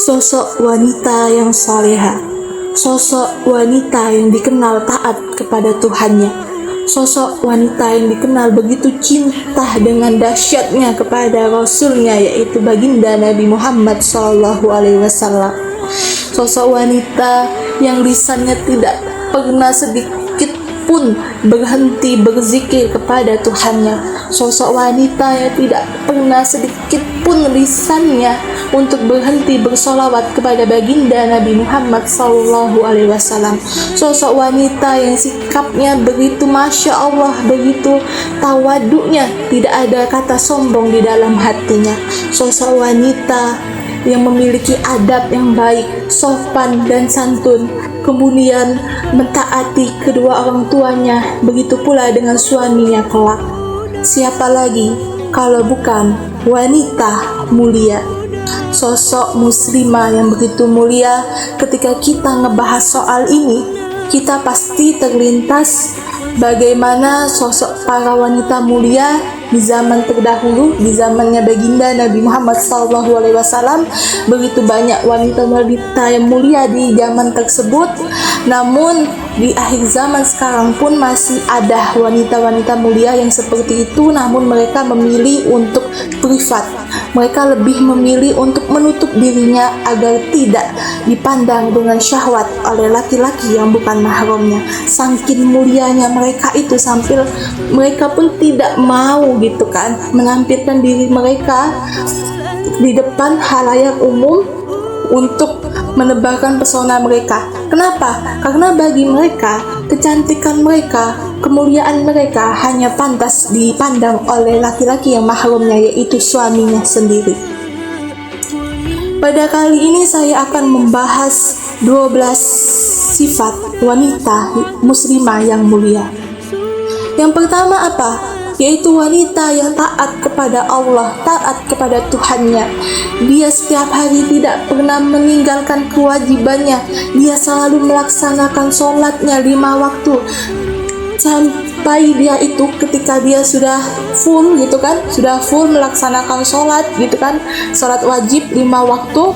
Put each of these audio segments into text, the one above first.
Sosok wanita yang saleha, sosok wanita yang dikenal taat kepada Tuhannya, sosok wanita yang dikenal begitu cinta dengan dahsyatnya kepada Rasulnya, yaitu baginda Nabi Muhammad SAW. Sosok wanita yang lisannya tidak pernah sedikit pun berhenti berzikir kepada Tuhannya. Sosok wanita yang tidak pernah sedikit pun lisannya untuk berhenti bersolawat kepada baginda Nabi Muhammad SAW. Sosok wanita yang sikapnya begitu Masya Allah, begitu tawaduknya, tidak ada kata sombong di dalam hatinya. Sosok wanita yang memiliki adab yang baik, sopan dan santun, kemudian mentaati kedua orang tuanya, begitu pula dengan suaminya kelak. Siapa lagi kalau bukan wanita mulia, sosok muslimah yang begitu mulia. Ketika kita ngebahas soal ini, kita pasti terlintas bagaimana sosok para wanita mulia di zaman terdahulu, di zamannya baginda Nabi Muhammad SAW. Begitu banyak wanita-wanita yang mulia di zaman tersebut. Namun di akhir zaman sekarang pun masih ada wanita-wanita mulia yang seperti itu, namun mereka memilih untuk privat. Mereka lebih memilih untuk menutup dirinya agar tidak dipandang dengan syahwat oleh laki-laki yang bukan mahramnya. Saking mulianya mereka itu sampai mereka pun tidak mau gitu kan menampilkan diri mereka di depan halayak umum untuk menebarkan pesona mereka. Kenapa? Karena bagi mereka, kecantikan mereka, kemuliaan mereka hanya pantas dipandang oleh laki-laki yang mahramnya, yaitu suaminya sendiri. Pada kali ini saya akan membahas 12 sifat wanita muslimah yang mulia. Yang pertama apa? Yaitu wanita yang taat kepada Allah, taat kepada Tuhannya. Dia setiap hari tidak pernah meninggalkan kewajibannya. Dia selalu melaksanakan sholatnya 5 waktu. Sampai dia itu ketika dia sudah full gitu kan, sudah full melaksanakan sholat gitu kan, sholat wajib 5 waktu.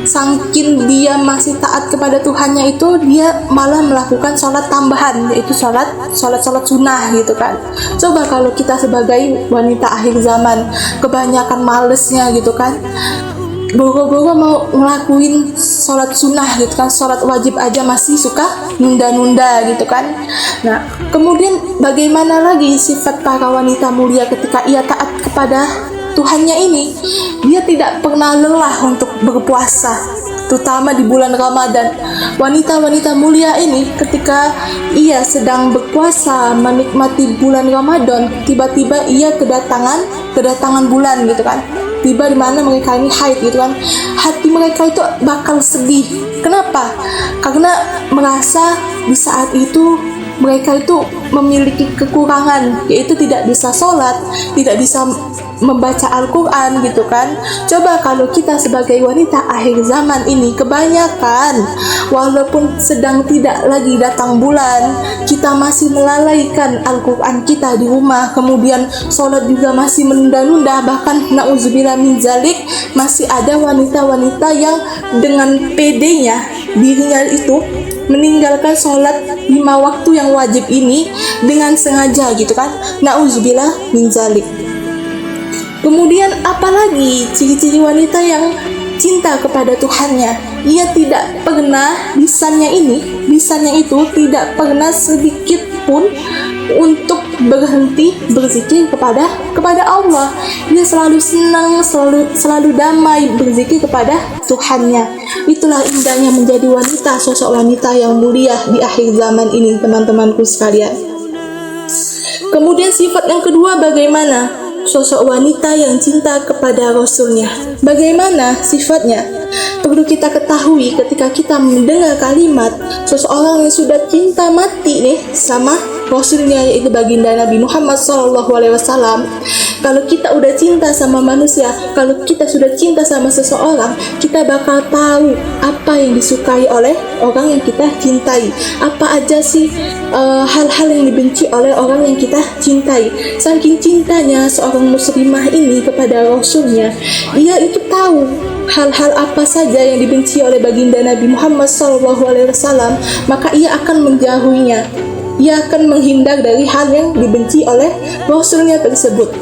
Saking dia masih taat kepada Tuhannya itu, dia malah melakukan sholat tambahan, yaitu sholat sunnah gitu kan. Coba kalau kita sebagai wanita akhir zaman, kebanyakan malesnya gitu kan, boro-boro mau ngelakuin sholat sunnah gitu kan, sholat wajib aja masih suka nunda-nunda gitu kan. Nah, kemudian bagaimana lagi sifat para wanita mulia ketika ia taat kepada Tuhannya ini? Dia tidak pernah lelah untuk berpuasa, terutama di bulan Ramadan. Wanita-wanita mulia ini ketika ia sedang berpuasa menikmati bulan Ramadan, tiba-tiba ia kedatangan bulan gitu kan, tiba di mana mereka ini haid gitu kan, hati mereka itu bakal sedih. Kenapa? Karena merasa di saat itu mereka itu memiliki kekurangan, yaitu tidak bisa sholat, tidak bisa membaca Al-Quran gitu kan. Coba kalau kita sebagai wanita akhir zaman ini, kebanyakan walaupun sedang tidak lagi datang bulan, kita masih melalaikan Al-Quran kita di rumah, kemudian sholat juga masih menunda-nunda. Bahkan na'udzubillah min zalik, masih ada wanita-wanita yang dengan pedenya dirinya itu meninggalkan sholat 5 waktu yang wajib ini dengan sengaja gitu kan. Na'udzubillah min zalik. Kemudian apalagi ciri-ciri wanita yang cinta kepada Tuhannya? Ia tidak pernah, lisannya itu tidak pernah sedikit pun untuk berhenti berzikir kepada Allah. Dia selalu senang, selalu damai berzikir kepada Tuhannya. Itulah indahnya menjadi wanita, sosok wanita yang mulia di akhir zaman ini, teman-temanku sekalian. Kemudian sifat yang kedua bagaimana? Sosok wanita yang cinta kepada Rasulnya. Bagaimana sifatnya? Perlu kita ketahui ketika kita mendengar kalimat seseorang yang sudah cinta mati nih sama Rasulnya, yaitu baginda Nabi Muhammad SAW. Kalau kita udah cinta sama manusia, kalau kita sudah cinta sama seseorang, kita bakal tahu apa yang disukai oleh orang yang kita cintai, apa aja sih hal-hal yang dibenci oleh orang yang kita cintai. Saking cintanya seorang muslimah ini kepada Rasulnya, dia itu tahu hal-hal apa saja yang dibenci oleh baginda Nabi Muhammad SAW, maka ia akan menjauhinya. Ia akan menghindar dari hal yang dibenci oleh Rasulnya tersebut.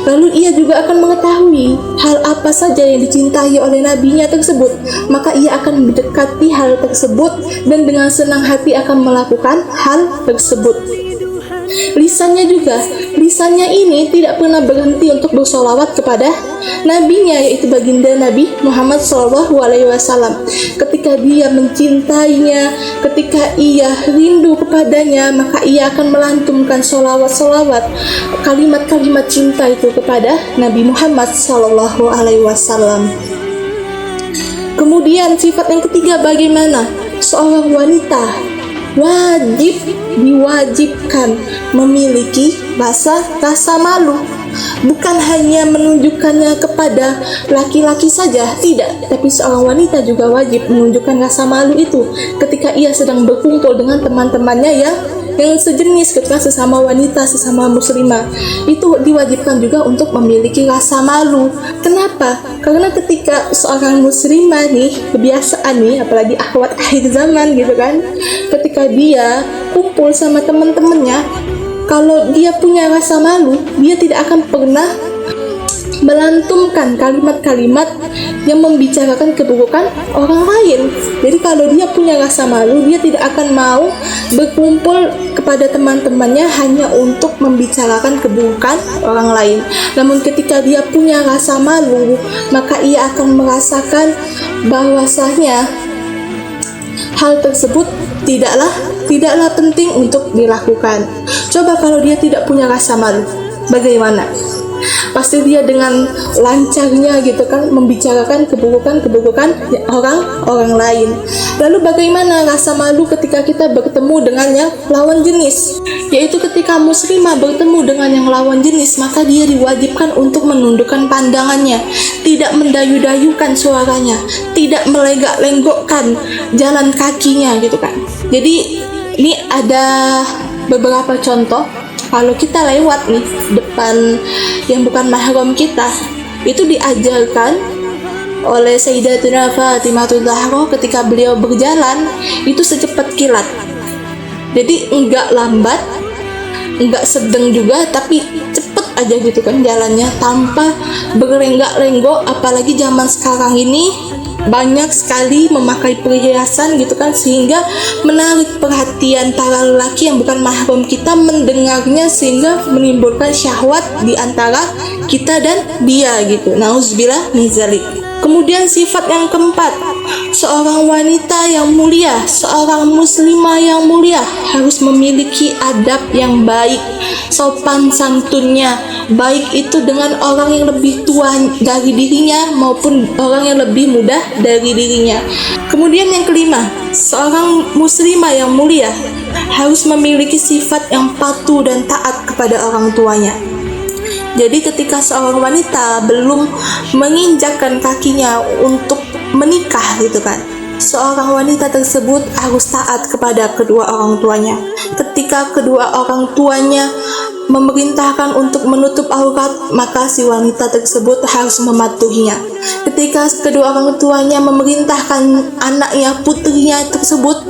Lalu ia juga akan mengetahui hal apa saja yang dicintai oleh nabinya tersebut, maka ia akan mendekati hal tersebut dan dengan senang hati akan melakukan hal tersebut. Lisannya ini tidak pernah berhenti untuk bersolawat kepada nabinya, yaitu baginda Nabi Muhammad SAW. Ketika dia mencintainya, ketika ia rindu kepadanya, maka ia akan melantunkan solawat-solawat, kalimat-kalimat cinta itu kepada Nabi Muhammad SAW. Kemudian sifat yang ketiga, bagaimana seorang wanita diwajibkan memiliki rasa malu. Bukan hanya menunjukkannya kepada laki-laki saja, tidak, tapi seorang wanita juga wajib menunjukkan rasa malu itu ketika ia sedang berkumpul dengan teman-temannya yang sejenis, ketika sesama wanita, sesama muslimah, itu diwajibkan juga untuk memiliki rasa malu. Kenapa? Karena ketika seorang muslimah nih, kebiasaan nih, apalagi akhwat akhir zaman gitu kan, ketika dia kumpul sama teman-temannya, kalau dia punya rasa malu, dia tidak akan pernah melantunkan kalimat-kalimat yang membicarakan keburukan orang lain. Jadi kalau dia punya rasa malu, dia tidak akan mau berkumpul kepada teman-temannya hanya untuk membicarakan keburukan orang lain. Namun ketika dia punya rasa malu, maka ia akan merasakan bahwasanya hal tersebut tidaklah penting untuk dilakukan. Coba kalau dia tidak punya rasa malu, bagaimana? Pasti dia dengan lancarnya gitu kan membicarakan keburukan orang lain. Lalu bagaimana rasa malu ketika kita bertemu dengan yang lawan jenis? Yaitu ketika muslimah bertemu dengan yang lawan jenis, maka dia diwajibkan untuk menundukkan pandangannya, tidak mendayu-dayukan suaranya, tidak melenggak-lenggokkan jalan kakinya gitu kan. Jadi ini ada beberapa contoh. Kalau kita lewat nih depan yang bukan mahram kita, itu diajarkan oleh Sayyidatuna Fatimatul Zahra ketika beliau berjalan itu secepat kilat. Jadi enggak lambat, enggak sedang juga, tapi cepet aja gitu kan jalannya tanpa berlenggak-lenggok. Apalagi zaman sekarang ini banyak sekali memakai perhiasan gitu kan, sehingga menarik perhatian para lelaki yang bukan mahram kita mendengarnya, sehingga menimbulkan syahwat di antara kita dan dia gitu. Nauzubillah min dzalik. Kemudian sifat yang keempat, seorang wanita yang mulia, seorang muslimah yang mulia harus memiliki adab yang baik, sopan santunnya, baik itu dengan orang yang lebih tua dari dirinya maupun orang yang lebih muda dari dirinya. Kemudian yang kelima, seorang muslimah yang mulia harus memiliki sifat yang patuh dan taat kepada orang tuanya. Jadi ketika seorang wanita belum menginjakkan kakinya untuk menikah gitu kan, seorang wanita tersebut harus taat kepada kedua orang tuanya. Ketika kedua orang tuanya memerintahkan untuk menutup aurat, maka si wanita tersebut harus mematuhinya. Ketika kedua orang tuanya memerintahkan anaknya, putrinya tersebut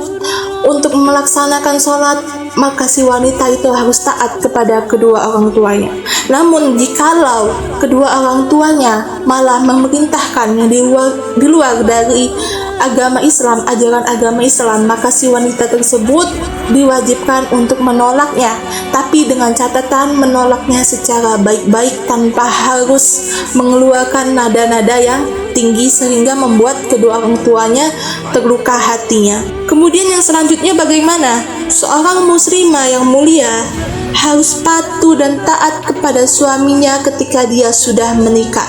untuk melaksanakan sholat, maka si wanita itu harus taat kepada kedua orang tuanya. Namun jikalau kedua orang tuanya malah memerintahkan yang di luar dari agama Islam, ajaran agama Islam, maka si wanita tersebut diwajibkan untuk menolaknya, tapi dengan catatan menolaknya secara baik-baik tanpa harus mengeluarkan nada-nada yang tinggi sehingga membuat kedua orang tuanya terluka hatinya. Kemudian yang selanjutnya bagaimana? Seorang muslimah yang mulia harus patuh dan taat kepada suaminya ketika dia sudah menikah.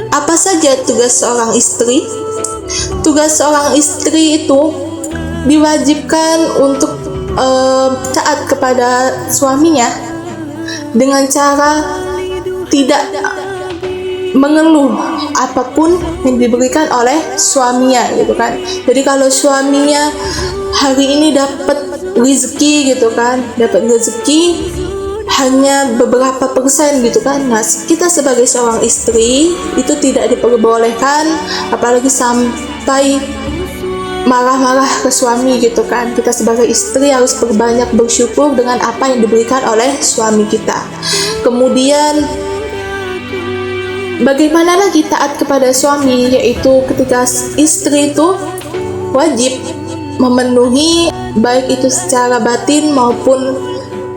Apa saja tugas seorang istri? Tugas seorang istri itu diwajibkan untuk taat kepada suaminya dengan cara tidak mengeluh apapun yang diberikan oleh suaminya gitu kan. Jadi kalau suaminya hari ini dapat rezeki gitu kan, dapat rezeki, hanya beberapa persen gitu kan. Nah, kita sebagai seorang istri itu tidak diperbolehkan apalagi sampai marah-marah ke suami gitu kan. Kita sebagai istri harus berbanyak bersyukur dengan apa yang diberikan oleh suami kita. Kemudian bagaimana lagi taat kepada suami, yaitu ketika istri itu wajib memenuhi baik itu secara batin maupun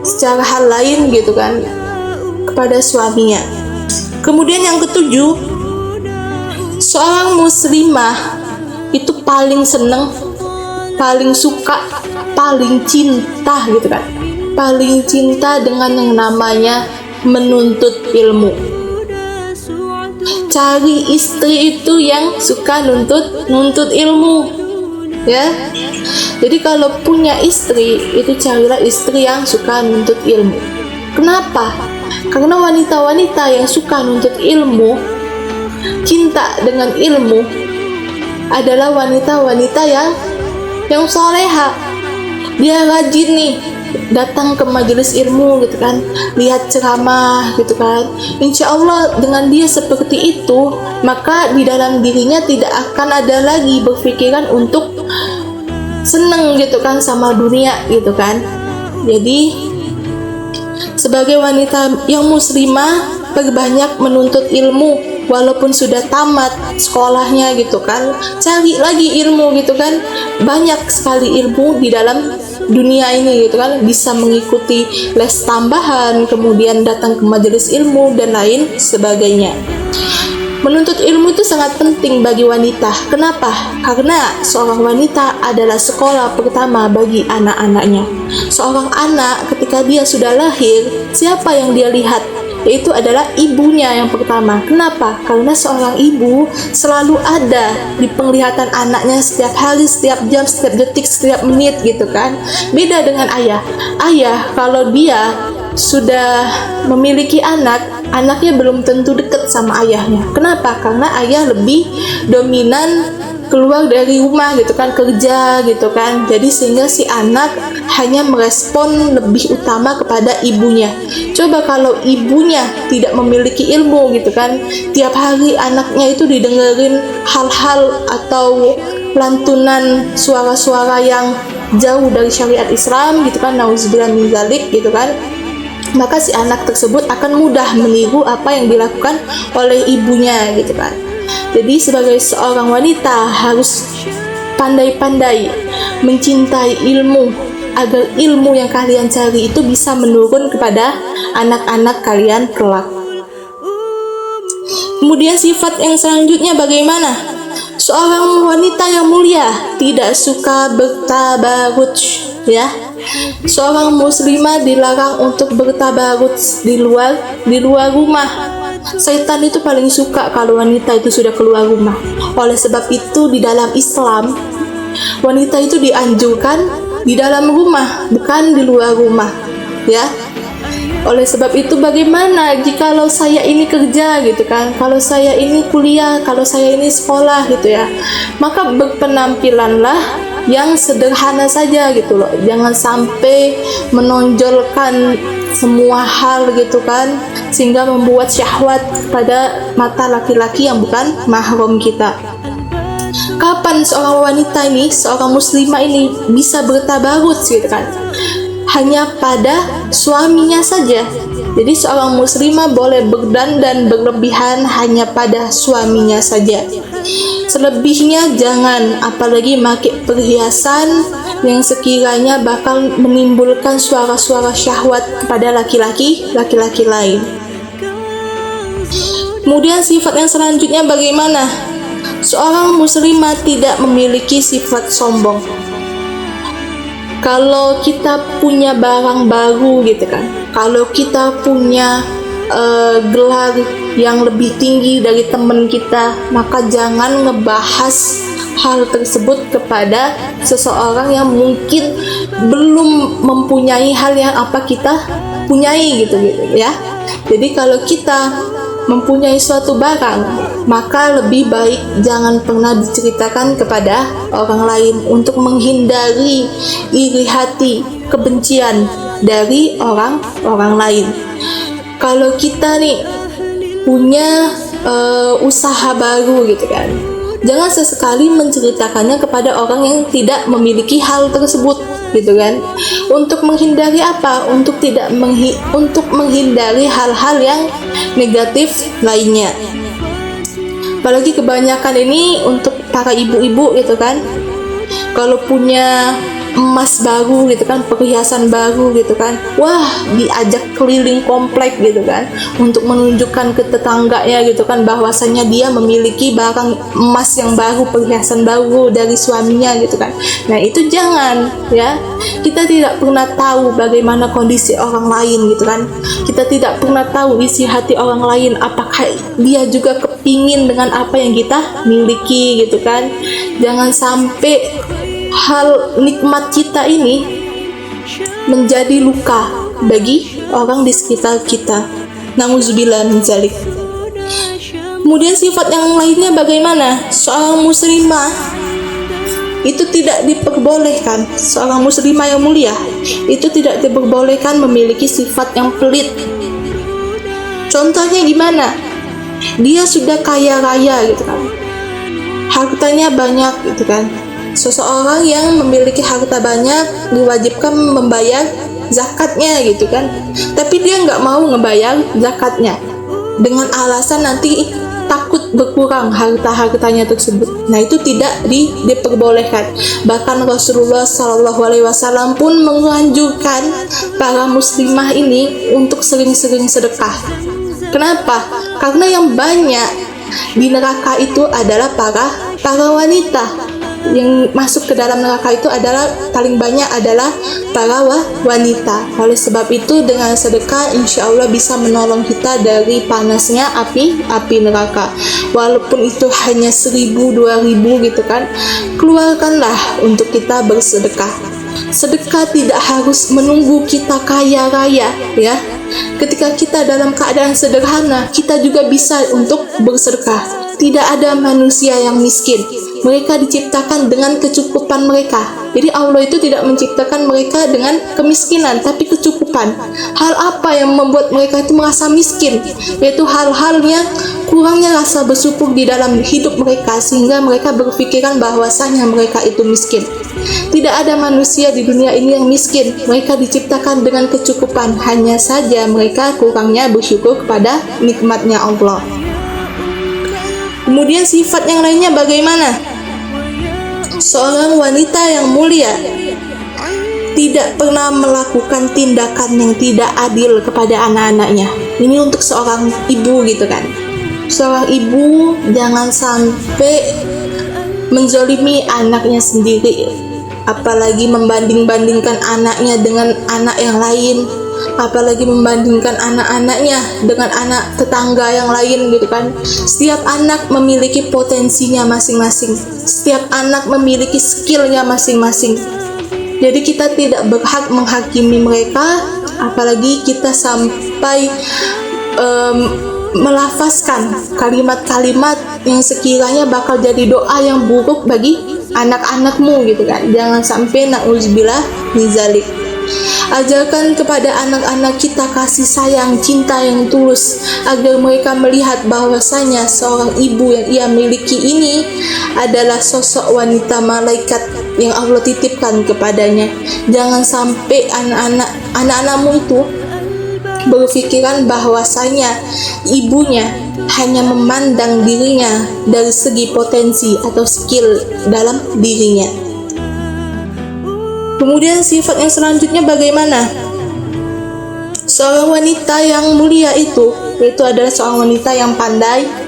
secara hal lain gitu kan kepada suaminya. Kemudian yang ketujuh, seorang muslimah itu paling seneng, paling suka, paling cinta gitu kan, paling cinta dengan yang namanya menuntut ilmu. Cari istri itu yang suka nuntut ilmu, ya. Jadi kalau punya istri itu carilah istri yang suka nuntut ilmu. Kenapa? Karena wanita-wanita yang suka nuntut ilmu, cinta dengan ilmu, adalah wanita-wanita yang soleha. Dia rajin nih datang ke majelis ilmu gitu kan, lihat ceramah gitu kan. Insya Allah dengan dia seperti itu, maka di dalam dirinya tidak akan ada lagi berpikiran untuk seneng gitu kan sama dunia gitu kan. Jadi sebagai wanita yang muslimah, perbanyak menuntut ilmu walaupun sudah tamat sekolahnya gitu kan. Cari lagi ilmu gitu kan. Banyak sekali ilmu di dalam dunia ini gitu kan. Bisa mengikuti les tambahan, kemudian datang ke majelis ilmu dan lain sebagainya. Menuntut ilmu itu sangat penting bagi wanita. Kenapa? Karena seorang wanita adalah sekolah pertama bagi anak-anaknya. Seorang anak ketika dia sudah lahir, siapa yang dia lihat? Yaitu adalah ibunya yang pertama. Kenapa? Karena seorang ibu selalu ada di penglihatan anaknya setiap hari, setiap jam, setiap detik, setiap menit gitu kan. Beda dengan ayah. Ayah kalau dia sudah memiliki anak, anaknya belum tentu dekat sama ayahnya. Kenapa? Karena ayah lebih dominan keluar dari rumah gitu kan, kerja gitu kan. Jadi sehingga si anak hanya merespon lebih utama kepada ibunya. Coba kalau ibunya tidak memiliki ilmu gitu kan, tiap hari anaknya itu didengerin hal-hal atau lantunan suara-suara yang jauh dari syariat Islam gitu kan, nauzubillah min dzalik gitu kan, maka si anak tersebut akan mudah meniru apa yang dilakukan oleh ibunya gitu kan. Jadi sebagai seorang wanita harus pandai-pandai mencintai ilmu, agar ilmu yang kalian cari itu bisa menurun kepada anak-anak kalian kelak. Kemudian sifat yang selanjutnya bagaimana? Seorang wanita yang mulia tidak suka bertabarruj, ya. Seorang muslimah dilarang untuk bertabarruj di luar rumah. Setan itu paling suka kalau wanita itu sudah keluar rumah. Oleh sebab itu di dalam Islam, wanita itu dianjurkan di dalam rumah, bukan di luar rumah, ya. Oleh sebab itu bagaimana jikalau saya ini kerja gitu kan, kalau saya ini kuliah, kalau saya ini sekolah gitu ya, maka berpenampilanlah yang sederhana saja gitu loh. Jangan sampai menonjolkan semua hal gitu kan, sehingga membuat syahwat pada mata laki-laki yang bukan mahram kita. Kapan seorang wanita ini, seorang muslimah ini bisa bertabarruj gitu kan? Hanya pada suaminya saja. Jadi seorang muslimah boleh berdandan berlebihan hanya pada suaminya saja. Selebihnya jangan, apalagi pakai perhiasan yang sekiranya bakal menimbulkan suara-suara syahwat kepada laki-laki lain. Kemudian sifat yang selanjutnya bagaimana? Seorang muslimah tidak memiliki sifat sombong. Kalau kita punya barang baru gitu kan, kalau kita punya gelar yang lebih tinggi dari teman kita, maka jangan ngebahas hal tersebut kepada seseorang yang mungkin belum mempunyai hal yang apa kita punyai gitu ya. Jadi kalau kita mempunyai suatu barang, maka lebih baik jangan pernah diceritakan kepada orang lain untuk menghindari iri hati kebencian dari orang lain. Kalau kita nih punya usaha baru gitu kan, jangan sesekali menceritakannya kepada orang yang tidak memiliki hal tersebut gitu kan. Untuk menghindari apa? Untuk menghindari hal-hal yang negatif lainnya. Apalagi kebanyakan ini untuk para ibu-ibu gitu kan, kalau punya emas baru gitu kan, perhiasan baru gitu kan, wah diajak keliling komplek gitu kan, untuk menunjukkan ke tetangganya gitu kan bahwasanya dia memiliki barang emas yang baru, perhiasan baru dari suaminya gitu kan. Nah itu jangan ya, kita tidak pernah tahu bagaimana kondisi orang lain gitu kan, kita tidak pernah tahu isi hati orang lain, apakah dia juga kepingin dengan apa yang kita miliki gitu kan. Jangan sampai hal nikmat kita ini menjadi luka bagi orang di sekitar kita. Nauzubillah min dzalik. Kemudian sifat yang lainnya bagaimana? Seorang muslimah itu tidak diperbolehkan, seorang muslimah yang mulia itu tidak diperbolehkan memiliki sifat yang pelit. Contohnya gimana? Dia sudah kaya raya gitu kan, hartanya banyak gitu kan. Seseorang yang memiliki harta banyak diwajibkan membayar zakatnya gitu kan, tapi dia nggak mau ngebayar zakatnya dengan alasan nanti takut berkurang hartanya tersebut. Nah itu tidak diperbolehkan. Bahkan Rasulullah SAW pun menganjurkan para muslimah ini untuk sering-sering sedekah. Kenapa? Karena yang banyak di neraka itu adalah para wanita. Yang masuk ke dalam neraka itu adalah paling banyak adalah para wanita. Oleh sebab itu dengan sedekah insya Allah bisa menolong kita dari panasnya api neraka. Walaupun itu hanya 1.000, 2.000 gitu kan, keluarkanlah untuk kita bersedekah. Sedekah tidak harus menunggu kita kaya raya ya. Ketika kita dalam keadaan sederhana, kita juga bisa untuk bersedekah. Tidak ada manusia yang miskin. Mereka diciptakan dengan kecukupan mereka. Jadi Allah itu tidak menciptakan mereka dengan kemiskinan, tapi kecukupan. Hal apa yang membuat mereka itu merasa miskin? Yaitu hal-hal yang kurangnya rasa bersyukur di dalam hidup mereka, sehingga mereka berpikiran bahwasanya mereka itu miskin. Tidak ada manusia di dunia ini yang miskin. Mereka diciptakan dengan kecukupan. Hanya saja mereka kurangnya bersyukur kepada nikmatnya Allah. Kemudian sifat yang lainnya bagaimana? Seorang wanita yang mulia tidak pernah melakukan tindakan yang tidak adil kepada anak-anaknya. Ini untuk seorang ibu gitu kan. Seorang ibu jangan sampai menzolimi anaknya sendiri, apalagi membanding-bandingkan anaknya dengan anak yang lain, apalagi membandingkan anak-anaknya dengan anak tetangga yang lain gitu kan. Setiap anak memiliki potensinya masing-masing, setiap anak memiliki skillnya masing-masing. Jadi kita tidak berhak menghakimi mereka, apalagi kita sampai melafazkan kalimat-kalimat yang sekiranya bakal jadi doa yang buruk bagi anak-anakmu gitu kan. Jangan sampai, na'udzubillah min dzalik. Ajarkan kepada anak-anak kita kasih sayang, cinta yang tulus, agar mereka melihat bahwasanya seorang ibu yang ia miliki ini adalah sosok wanita malaikat yang Allah titipkan kepadanya. Jangan sampai anak-anakmu itu berpikiran bahwasanya ibunya hanya memandang dirinya dari segi potensi atau skill dalam dirinya. Kemudian sifat yang selanjutnya bagaimana? Seorang wanita yang mulia itu adalah seorang wanita yang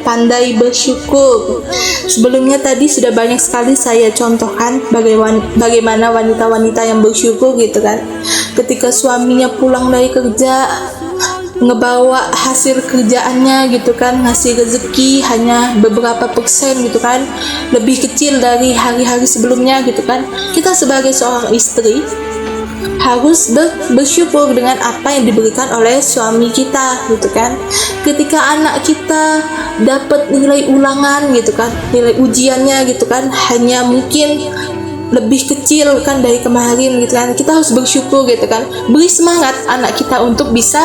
pandai bersyukur. Sebelumnya tadi sudah banyak sekali saya contohkan bagaimana wanita-wanita yang bersyukur gitu kan. Ketika suaminya pulang dari kerja, ngebawa hasil kerjaannya gitu kan, ngasih rezeki hanya beberapa persen gitu kan, lebih kecil dari hari-hari sebelumnya gitu kan. Kita sebagai seorang istri harus bersyukur dengan apa yang diberikan oleh suami kita gitu kan. Ketika anak kita dapat nilai ulangan gitu kan, nilai ujiannya gitu kan, hanya mungkin lebih kecil kan dari kemarin gitu kan. Kita harus bersyukur gitu kan, beri semangat anak kita untuk bisa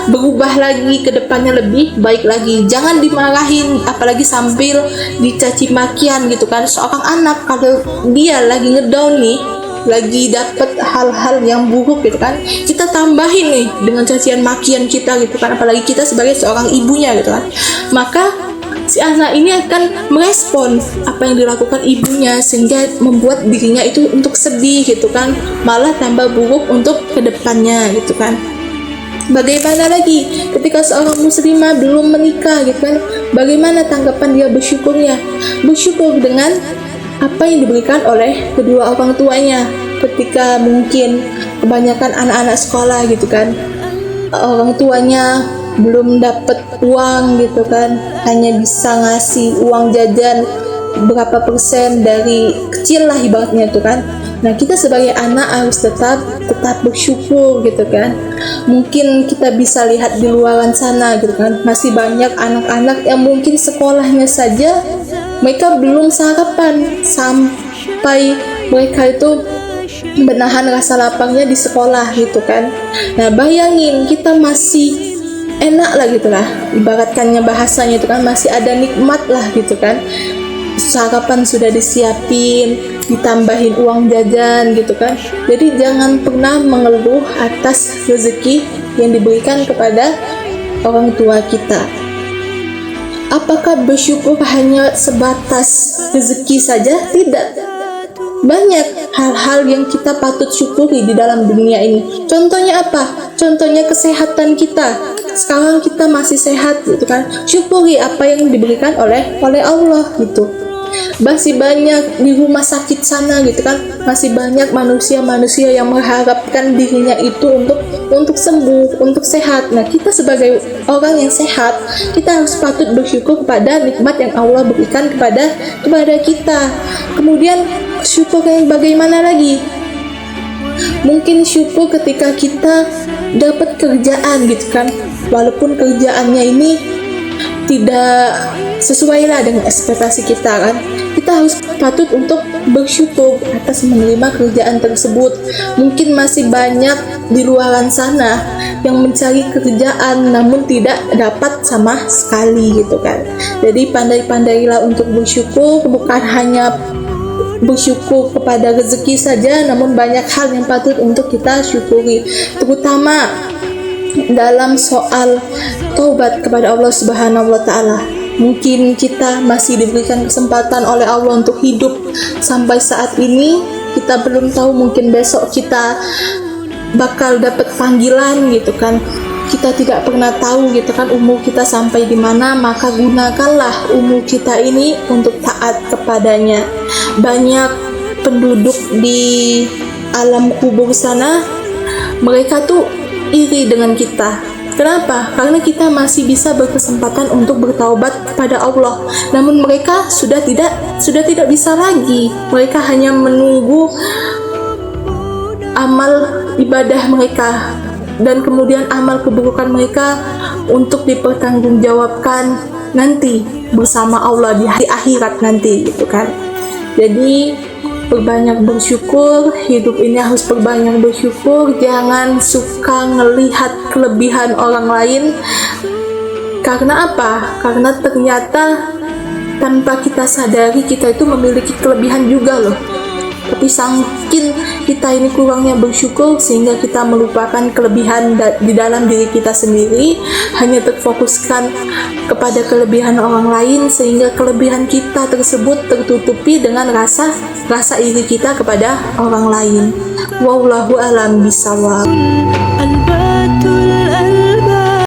berubah lagi ke depannya lebih baik lagi. Jangan dimarahin, apalagi sambil dicaci makian gitu kan. Seorang anak kalau dia lagi ngedown nih, lagi dapat hal-hal yang buruk gitu kan, kita tambahin nih dengan cacian makian kita gitu kan, apalagi kita sebagai seorang ibunya gitu kan, maka si anak ini akan merespon apa yang dilakukan ibunya, sehingga membuat dirinya itu untuk sedih gitu kan, malah tambah buruk untuk kedepannya gitu kan. Bagaimana lagi ketika seorang muslimah belum menikah gitu kan, bagaimana tanggapan dia bersyukurnya? Bersyukur dengan apa yang diberikan oleh kedua orang tuanya. Ketika mungkin kebanyakan anak-anak sekolah gitu kan, orang tuanya belum dapat uang gitu kan, hanya bisa ngasih uang jajan berapa persen dari kecil lah ibaratnya itu kan. Nah, kita sebagai anak harus tetap bersyukur gitu kan. Mungkin kita bisa lihat di luaran sana gitu kan, masih banyak anak-anak yang mungkin sekolahnya saja mereka belum sarapan, sampai mereka itu menahan rasa laparnya di sekolah gitu kan. Nah, bayangin kita masih enak lah gitu lah, ibaratkannya bahasanya itu kan, masih ada nikmat lah gitu kan, sarapan sudah disiapin, ditambahin uang jajan gitu kan. Jadi jangan pernah mengeluh atas rezeki yang diberikan kepada orang tua kita. Apakah bersyukur hanya sebatas rezeki saja? Tidak. Banyak hal-hal yang kita patut syukuri di dalam dunia ini. Contohnya apa? Contohnya kesehatan kita. Sekarang kita masih sehat gitu kan. Syukuri apa yang diberikan oleh Allah gitu. Masih banyak di rumah sakit sana gitu kan, masih banyak manusia-manusia yang mengharapkan dirinya itu untuk sembuh, untuk sehat. Nah, kita sebagai orang yang sehat, kita harus patut bersyukur kepada nikmat yang Allah berikan kepada kita. Kemudian syukur yang bagaimana lagi? Mungkin syukur ketika kita dapat kerjaan gitu kan, walaupun kerjaannya ini tidak sesuai lah dengan ekspektasi kita kan, kita harus patut untuk bersyukur atas menerima kerjaan tersebut. Mungkin masih banyak di luaran sana yang mencari kerjaan namun tidak dapat sama sekali gitu kan. Jadi pandai-pandailah untuk bersyukur, bukan hanya bersyukur kepada rezeki saja, namun banyak hal yang patut untuk kita syukuri, terutama dalam soal taubat kepada Allah Subhanahu wa taala. Mungkin kita masih diberikan kesempatan oleh Allah untuk hidup sampai saat ini. Kita belum tahu, mungkin besok kita bakal dapat panggilan gitu kan. Kita tidak pernah tahu gitu kan umur kita sampai di mana, maka gunakanlah umur kita ini untuk taat kepadanya. Banyak penduduk di alam kubur sana, mereka tuh iri dengan kita. Kenapa? Karena kita masih bisa berkesempatan untuk bertaubat kepada Allah. Namun mereka sudah tidak bisa lagi. Mereka hanya menunggu amal ibadah mereka dan kemudian amal keburukan mereka untuk dipertanggungjawabkan nanti bersama Allah di hari akhirat nanti gitu kan. Jadi berbanyak bersyukur, hidup ini harus berbanyak bersyukur. Jangan suka ngelihat kelebihan orang lain. Karena apa? Karena ternyata tanpa kita sadari kita itu memiliki kelebihan juga loh. Tapi saking kita ini kurangnya bersyukur sehingga kita melupakan kelebihan di dalam diri kita sendiri, hanya terfokuskan kepada kelebihan orang lain sehingga kelebihan kita tersebut tertutupi dengan rasa iri kita kepada orang lain. Wallahu a'lam bishawab.